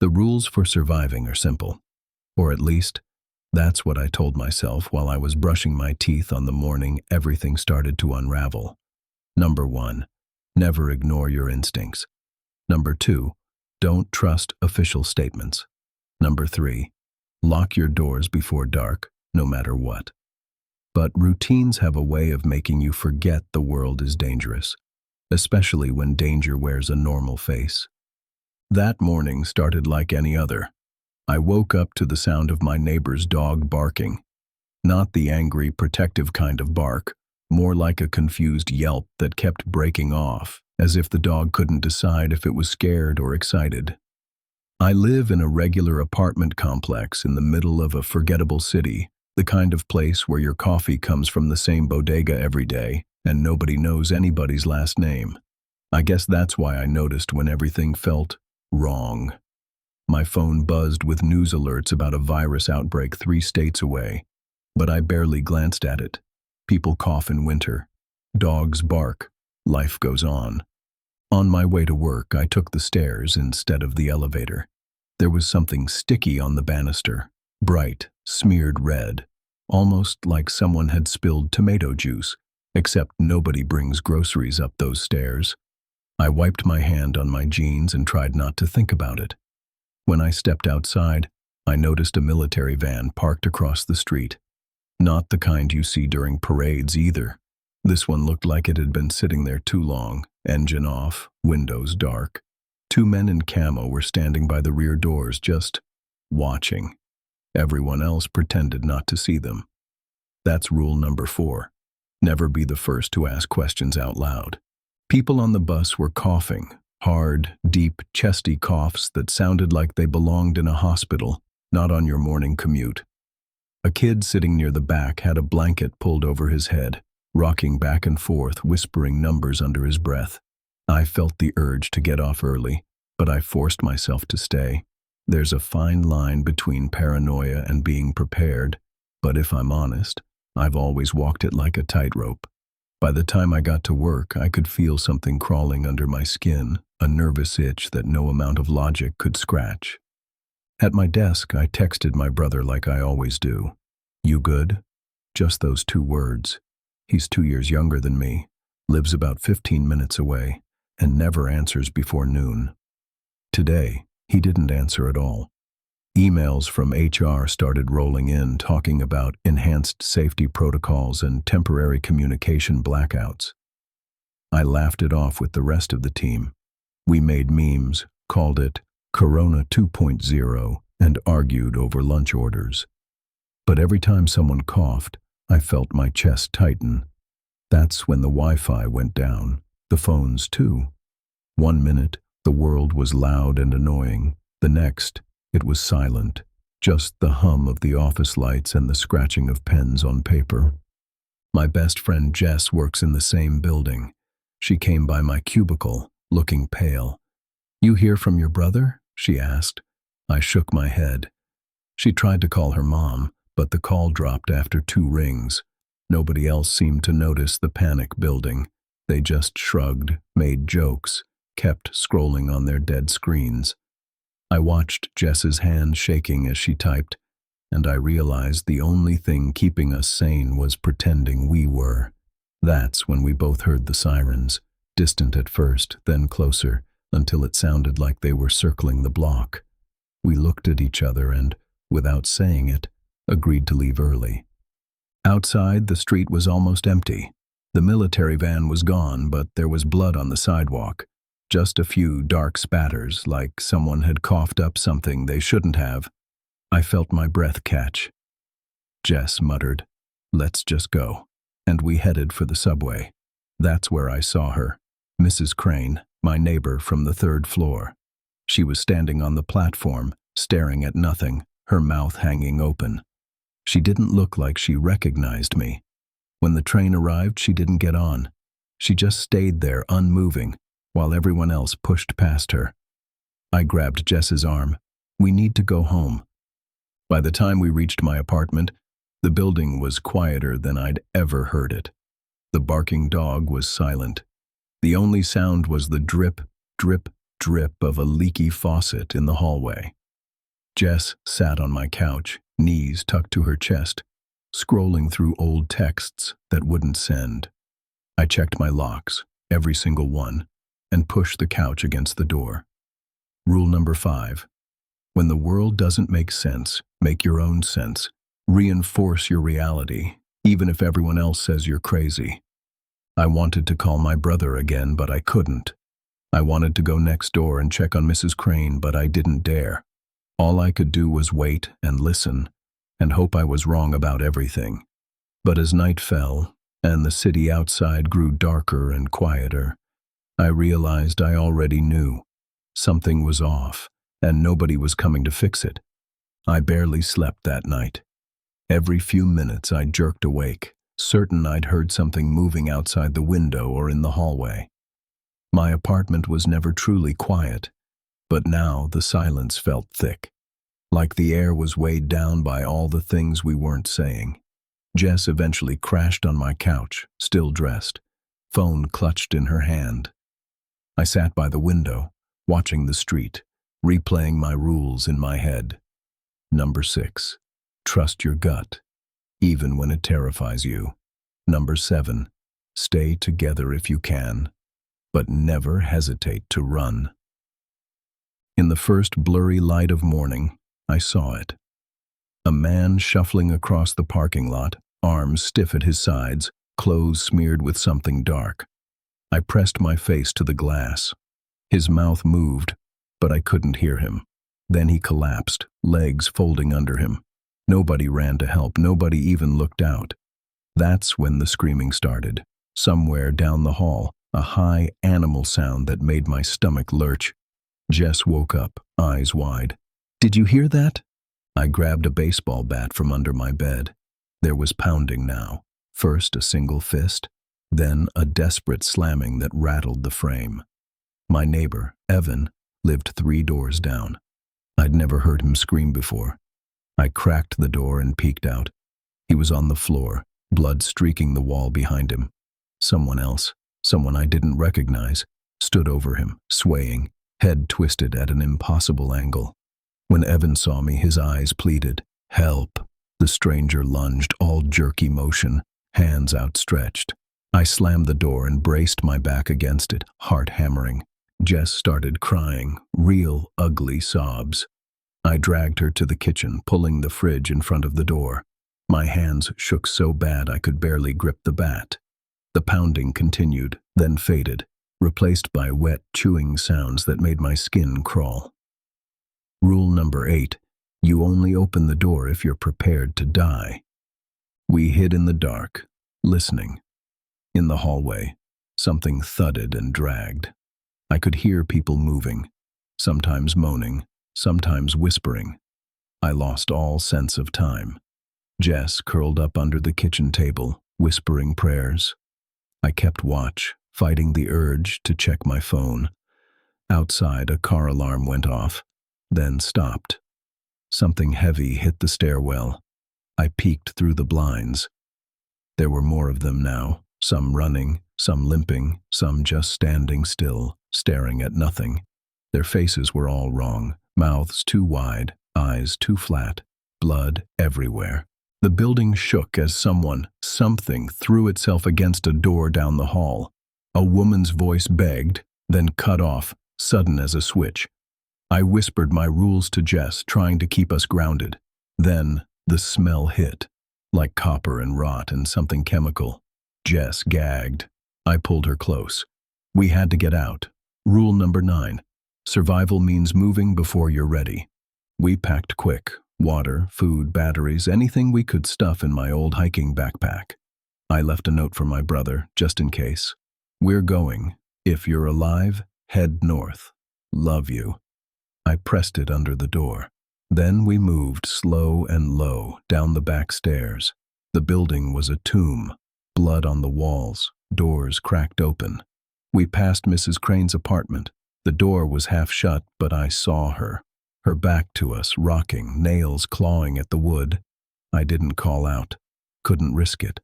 The rules for surviving are simple. Or at least, that's what I told myself while I was brushing my teeth on the morning everything started to unravel. Number 1. Never ignore your instincts. Number 2. Don't trust official statements. Number 3. Lock your doors before dark, no matter what. But routines have a way of making you forget the world is dangerous, especially when danger wears a normal face. That morning started like any other. I woke up to the sound of my neighbor's dog barking. Not the angry, protective kind of bark, more like a confused yelp that kept breaking off, as if the dog couldn't decide if it was scared or excited. I live in a regular apartment complex in the middle of a forgettable city, the kind of place where your coffee comes from the same bodega every day, and nobody knows anybody's last name. I guess that's why I noticed when everything felt wrong. My phone buzzed with news alerts about a virus outbreak 3 states away, but I barely glanced at it. People cough in winter. Dogs bark. Life goes on. On my way to work, I took the stairs instead of the elevator. There was something sticky on the banister, bright, smeared red, almost like someone had spilled tomato juice, except nobody brings groceries up those stairs. I wiped my hand on my jeans and tried not to think about it. When I stepped outside, I noticed a military van parked across the street. Not the kind you see during parades either. This one looked like it had been sitting there too long, engine off, windows dark. 2 men in camo were standing by the rear doors just watching. Everyone else pretended not to see them. That's rule number 4. Never be the first to ask questions out loud. People on the bus were coughing, hard, deep, chesty coughs that sounded like they belonged in a hospital, not on your morning commute. A kid sitting near the back had a blanket pulled over his head, rocking back and forth, whispering numbers under his breath. I felt the urge to get off early, but I forced myself to stay. There's a fine line between paranoia and being prepared, but if I'm honest, I've always walked it like a tightrope. By the time I got to work, I could feel something crawling under my skin, a nervous itch that no amount of logic could scratch. At my desk, I texted my brother like I always do. "You good?" Just those 2 words. He's 2 years younger than me, lives about 15 minutes away, and never answers before noon. Today, he didn't answer at all. Emails from HR started rolling in, talking about enhanced safety protocols and temporary communication blackouts. I laughed it off with the rest of the team. We made memes, called it Corona 2.0, and argued over lunch orders. But every time someone coughed, I felt my chest tighten. That's when the Wi-Fi went down, the phones too. 1 minute, the world was loud and annoying. The next, it was silent, just the hum of the office lights and the scratching of pens on paper. My best friend Jess works in the same building. She came by my cubicle, looking pale. "You hear from your brother?" she asked. I shook my head. She tried to call her mom, but the call dropped after 2 rings. Nobody else seemed to notice the panic building. They just shrugged, made jokes, kept scrolling on their dead screens. I watched Jess's hand shaking as she typed, and I realized the only thing keeping us sane was pretending we were. That's when we both heard the sirens, distant at first, then closer, until it sounded like they were circling the block. We looked at each other and, without saying it, agreed to leave early. Outside, the street was almost empty. The military van was gone, but there was blood on the sidewalk. Just a few dark spatters, like someone had coughed up something they shouldn't have. I felt my breath catch. Jess muttered, "Let's just go," and we headed for the subway. That's where I saw her, Mrs. Crane, my neighbor from the 3rd floor. She was standing on the platform, staring at nothing, her mouth hanging open. She didn't look like she recognized me. When the train arrived, she didn't get on. She just stayed there, unmoving, while everyone else pushed past her. I grabbed Jess's arm. "We need to go home." By the time we reached my apartment, the building was quieter than I'd ever heard it. The barking dog was silent. The only sound was the drip, drip, drip of a leaky faucet in the hallway. Jess sat on my couch, knees tucked to her chest, scrolling through old texts that wouldn't send. I checked my locks, every single one, and pushed the couch against the door. Rule number 5. When the world doesn't make sense, make your own sense. Reinforce your reality, even if everyone else says you're crazy. I wanted to call my brother again, but I couldn't. I wanted to go next door and check on Mrs. Crane, but I didn't dare. All I could do was wait and listen, and hope I was wrong about everything. But as night fell, and the city outside grew darker and quieter, I realized I already knew. Something was off, and nobody was coming to fix it. I barely slept that night. Every few minutes I jerked awake, certain I'd heard something moving outside the window or in the hallway. My apartment was never truly quiet, but now the silence felt thick, like the air was weighed down by all the things we weren't saying. Jess eventually crashed on my couch, still dressed, phone clutched in her hand. I sat by the window, watching the street, replaying my rules in my head. Number 6. Trust your gut, even when it terrifies you. Number 7. Stay together if you can, but never hesitate to run. In the first blurry light of morning, I saw it. A man shuffling across the parking lot, arms stiff at his sides, clothes smeared with something dark. I pressed my face to the glass. His mouth moved, but I couldn't hear him. Then he collapsed, legs folding under him. Nobody ran to help, nobody even looked out. That's when the screaming started. Somewhere down the hall, a high animal sound that made my stomach lurch. Jess woke up, eyes wide. "Did you hear that?" I grabbed a baseball bat from under my bed. There was pounding now. First a single fist, then a desperate slamming that rattled the frame. My neighbor, Evan, lived 3 doors down. I'd never heard him scream before. I cracked the door and peeked out. He was on the floor, blood streaking the wall behind him. Someone else, someone I didn't recognize, stood over him, swaying, head twisted at an impossible angle. When Evan saw me, his eyes pleaded, "Help." The stranger lunged, all jerky motion, hands outstretched. I slammed the door and braced my back against it, heart hammering. Jess started crying, real, ugly sobs. I dragged her to the kitchen, pulling the fridge in front of the door. My hands shook so bad I could barely grip the bat. The pounding continued, then faded, replaced by wet, chewing sounds that made my skin crawl. Rule number 8. You only open the door if you're prepared to die. We hid in the dark, listening. In the hallway, something thudded and dragged. I could hear people moving, sometimes moaning, sometimes whispering. I lost all sense of time. Jess curled up under the kitchen table, whispering prayers. I kept watch, fighting the urge to check my phone. Outside, a car alarm went off, then stopped. Something heavy hit the stairwell. I peeked through the blinds. There were more of them now, some running, some limping, some just standing still, staring at nothing. Their faces were all wrong, mouths too wide, eyes too flat, blood everywhere. The building shook as something threw itself against a door down the hall. A woman's voice begged, then cut off, sudden as a switch. I whispered my rules to Jess, trying to keep us grounded. Then the smell hit, like copper and rot and something chemical. Jess gagged. I pulled her close. We had to get out. Rule number 9. Survival means moving before you're ready. We packed quick. Water, food, batteries, anything we could stuff in my old hiking backpack. I left a note for my brother, just in case. "We're going. If you're alive, head north. Love you." I pressed it under the door. Then we moved slow and low down the back stairs. The building was a tomb, blood on the walls, doors cracked open. We passed Mrs. Crane's apartment. The door was half shut, but I saw her. Her back to us, rocking, nails clawing at the wood. I didn't call out. Couldn't risk it.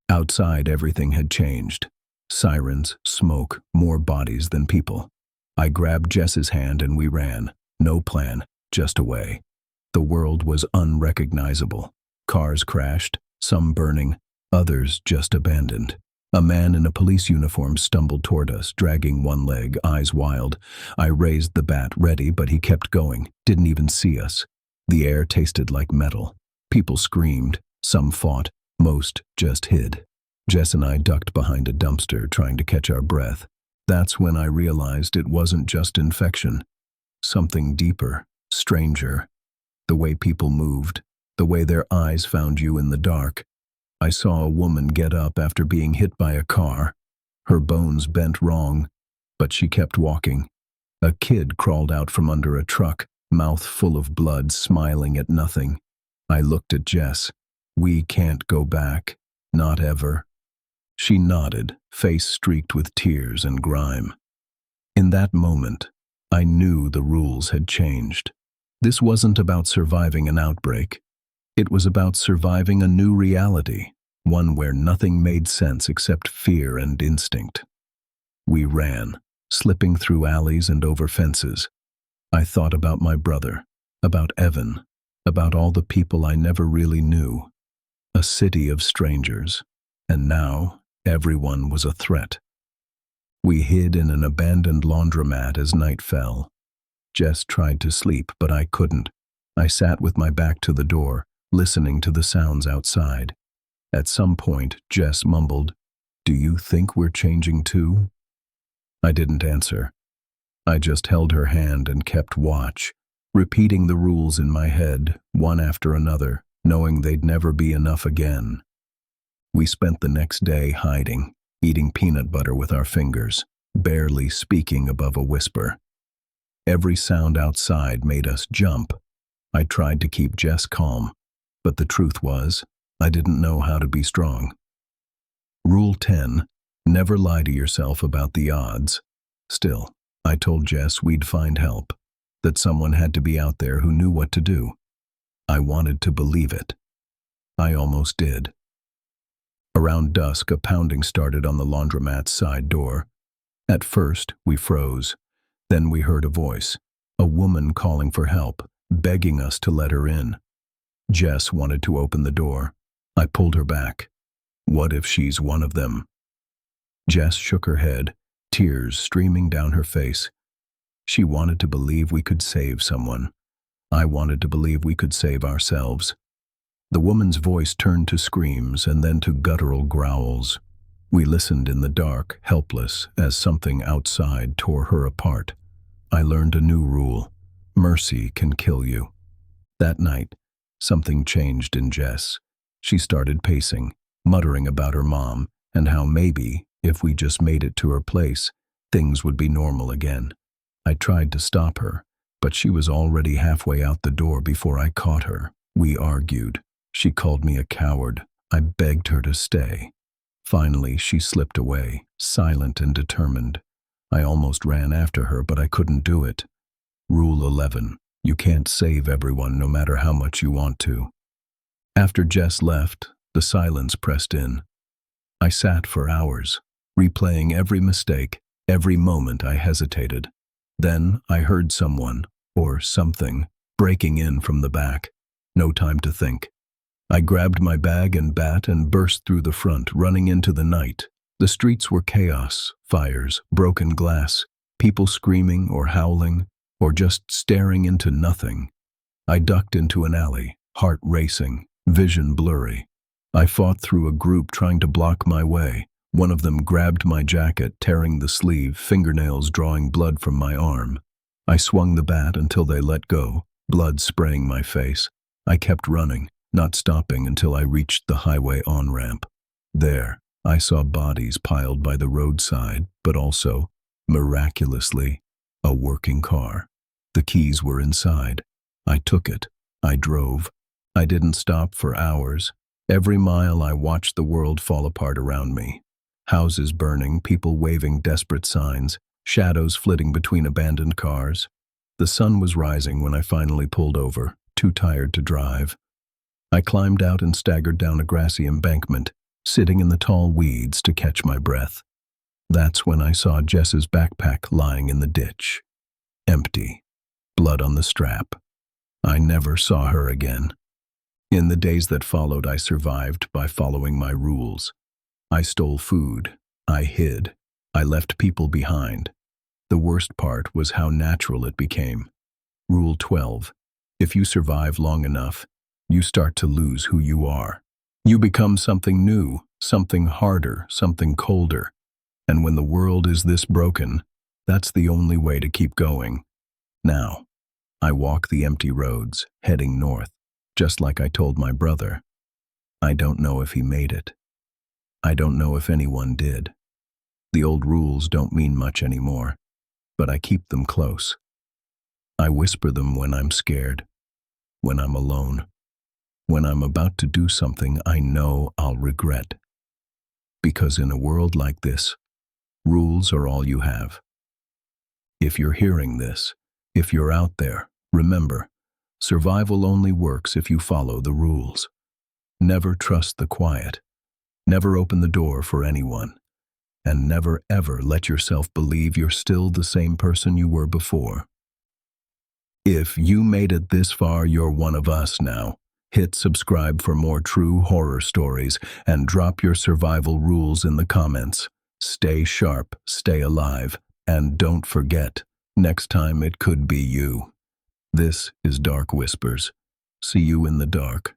Outside, everything had changed. Sirens, smoke, more bodies than people. I grabbed Jess's hand and we ran. No plan, just away. The world was unrecognizable. Cars crashed, some burning, others just abandoned. A man in a police uniform stumbled toward us, dragging one leg, eyes wild. I raised the bat, ready, but he kept going, didn't even see us. The air tasted like metal. People screamed, some fought, most just hid. Jess and I ducked behind a dumpster, trying to catch our breath. That's when I realized it wasn't just infection. Something deeper, stranger. The way people moved, the way their eyes found you in the dark. I saw a woman get up after being hit by a car. Her bones bent wrong, but she kept walking. A kid crawled out from under a truck, mouth full of blood, smiling at nothing. I looked at Jess. We can't go back. Not ever. She nodded, face streaked with tears and grime. In that moment, I knew the rules had changed. This wasn't about surviving an outbreak. It was about surviving a new reality, one where nothing made sense except fear and instinct. We ran, slipping through alleys and over fences. I thought about my brother, about Evan, about all the people I never really knew. A city of strangers, and now everyone was a threat. We hid in an abandoned laundromat as night fell. Jess tried to sleep, but I couldn't. I sat with my back to the door, listening to the sounds outside. At some point, Jess mumbled, "Do you think we're changing too?" I didn't answer. I just held her hand and kept watch, repeating the rules in my head, one after another, knowing they'd never be enough again. We spent the next day hiding, eating peanut butter with our fingers, barely speaking above a whisper. Every sound outside made us jump. I tried to keep Jess calm, but the truth was, I didn't know how to be strong. Rule 10, never lie to yourself about the odds. Still, I told Jess we'd find help, that someone had to be out there who knew what to do. I wanted to believe it. I almost did. Around dusk, a pounding started on the laundromat's side door. At first, we froze. Then we heard a voice, a woman calling for help, begging us to let her in. Jess wanted to open the door. I pulled her back. What if she's one of them? Jess shook her head, tears streaming down her face. She wanted to believe we could save someone. I wanted to believe we could save ourselves. The woman's voice turned to screams and then to guttural growls. We listened in the dark, helpless, as something outside tore her apart. I learned a new rule. Mercy can kill you. That night, something changed in Jess. She started pacing, muttering about her mom, and how maybe, if we just made it to her place, things would be normal again. I tried to stop her, but she was already halfway out the door before I caught her. We argued. She called me a coward. I begged her to stay. Finally, she slipped away, silent and determined. I almost ran after her, but I couldn't do it. Rule 11. You can't save everyone no matter how much you want to. After Jess left, the silence pressed in. I sat for hours, replaying every mistake, every moment I hesitated. Then I heard someone, or something, breaking in from the back. No time to think. I grabbed my bag and bat and burst through the front, running into the night. The streets were chaos, fires, broken glass, people screaming or howling, or just staring into nothing. I ducked into an alley, heart racing, vision blurry. I fought through a group trying to block my way. One of them grabbed my jacket, tearing the sleeve, fingernails drawing blood from my arm. I swung the bat until they let go, blood spraying my face. I kept running, not stopping until I reached the highway on-ramp. There, I saw bodies piled by the roadside, but also, miraculously, a working car. The keys were inside. I took it. I drove. I didn't stop for hours. Every mile I watched the world fall apart around me. Houses burning, people waving desperate signs, shadows flitting between abandoned cars. The sun was rising when I finally pulled over, too tired to drive. I climbed out and staggered down a grassy embankment, sitting in the tall weeds to catch my breath. That's when I saw Jess's backpack lying in the ditch. Empty. Blood on the strap. I never saw her again. In the days that followed, I survived by following my rules. I stole food. I hid. I left people behind. The worst part was how natural it became. Rule 12. If you survive long enough, you start to lose who you are. You become something new, something harder, something colder. And when the world is this broken, that's the only way to keep going. Now, I walk the empty roads, heading north, just like I told my brother. I don't know if he made it. I don't know if anyone did. The old rules don't mean much anymore, but I keep them close. I whisper them when I'm scared, when I'm alone, when I'm about to do something I know I'll regret. Because in a world like this, rules are all you have. If you're hearing this, if you're out there, remember, survival only works if you follow the rules. Never trust the quiet. Never open the door for anyone. And never ever let yourself believe you're still the same person you were before. If you made it this far, you're one of us now. Hit subscribe for more true horror stories and drop your survival rules in the comments. Stay sharp, stay alive, and don't forget, next time it could be you. This is Dark Whispers. See you in the dark.